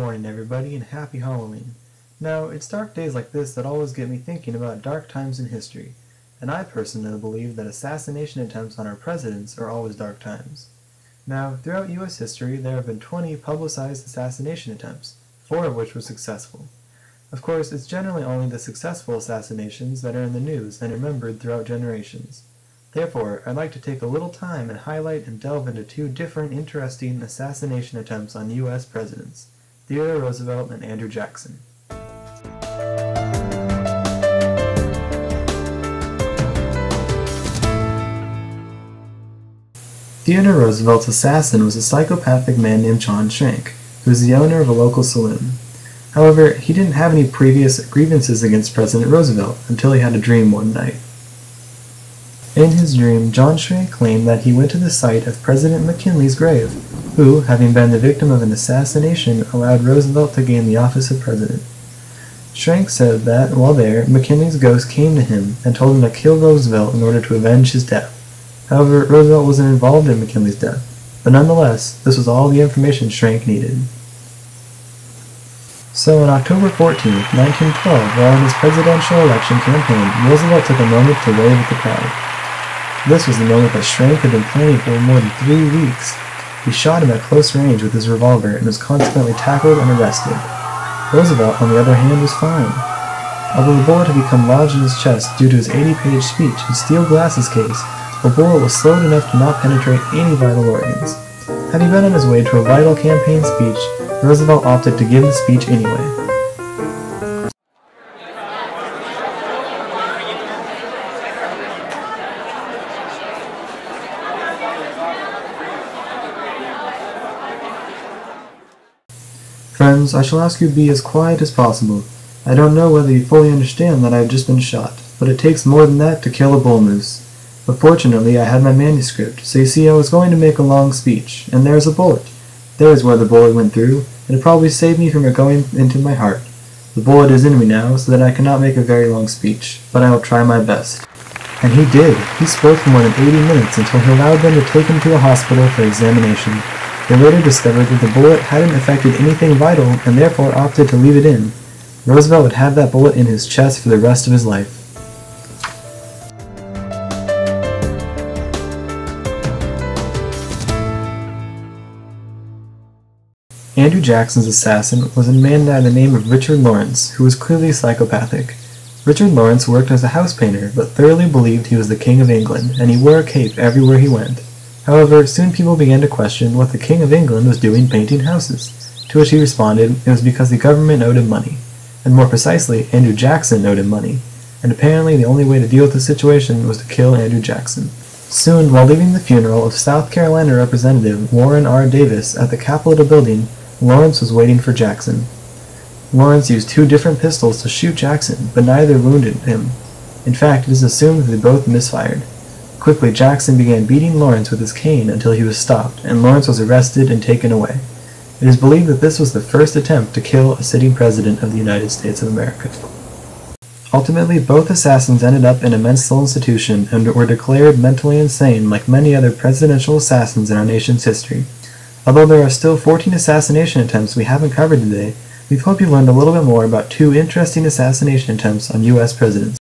morning, everybody, and happy Halloween. Now, it's dark days like this that always get me thinking about dark times in history, and I personally believe that assassination attempts on our presidents are always dark times. Now, throughout U.S. history, there have been 20 publicized assassination attempts, 4 of which were successful. Of course, it's generally only the successful assassinations that are in the news and remembered throughout generations. Therefore, I'd like to take a little time and highlight and delve into 2 different interesting assassination attempts on U.S. presidents, Theodore Roosevelt and Andrew Jackson. Theodore Roosevelt's assassin was a psychopathic man named John Schrank, who was the owner of a local saloon. However, he didn't have any previous grievances against President Roosevelt until he had a dream one night. In his dream, John Schrank claimed that he went to the site of President McKinley's grave, who, having been the victim of an assassination, allowed Roosevelt to gain the office of president. Schrank said that, while there, McKinley's ghost came to him and told him to kill Roosevelt in order to avenge his death. However, Roosevelt wasn't involved in McKinley's death, but nonetheless, this was all the information Schrank needed. So on October 14, 1912, while in his presidential election campaign, Roosevelt took a moment to wave at the crowd. This was the moment that Schrank had been planning for more than 3 weeks. He shot him at close range with his revolver and was consequently tackled and arrested. Roosevelt, on the other hand, was fine. Although the bullet had become lodged in his chest due to his 80-page speech and steel glasses case, the bullet was slowed enough to not penetrate any vital organs. Had he been on his way to a vital campaign speech, Roosevelt opted to give the speech anyway. Friends, I shall ask you to be as quiet as possible. I don't know whether you fully understand that I have just been shot, but it takes more than that to kill a bull moose. But fortunately, I had my manuscript, so you see I was going to make a long speech, and there's a bullet. There's where the bullet went through, and it probably saved me from it going into my heart. The bullet is in me now, so that I cannot make a very long speech, but I will try my best. And he did. He spoke for more than 80 minutes until he allowed them to take him to a hospital for examination. They later discovered that the bullet hadn't affected anything vital and therefore opted to leave it in. Roosevelt would have that bullet in his chest for the rest of his life. Andrew Jackson's assassin was a man by the name of Richard Lawrence, who was clearly psychopathic. Richard Lawrence worked as a house painter, but thoroughly believed he was the King of England, and he wore a cape everywhere he went. However, soon people began to question what the King of England was doing painting houses, to which he responded it was because the government owed him money, and more precisely, Andrew Jackson owed him money, and apparently the only way to deal with the situation was to kill Andrew Jackson. Soon, while leaving the funeral of South Carolina Representative Warren R. Davis at the Capitol building, Lawrence was waiting for Jackson. Lawrence used 2 different pistols to shoot Jackson, but neither wounded him. In fact, it is assumed that they both misfired. Quickly, Jackson began beating Lawrence with his cane until he was stopped, and Lawrence was arrested and taken away. It is believed that this was the first attempt to kill a sitting president of the United States of America. Ultimately, both assassins ended up in a mental institution and were declared mentally insane like many other presidential assassins in our nation's history. Although there are still 14 assassination attempts we haven't covered today, we hope you learned a little bit more about 2 interesting assassination attempts on U.S. presidents.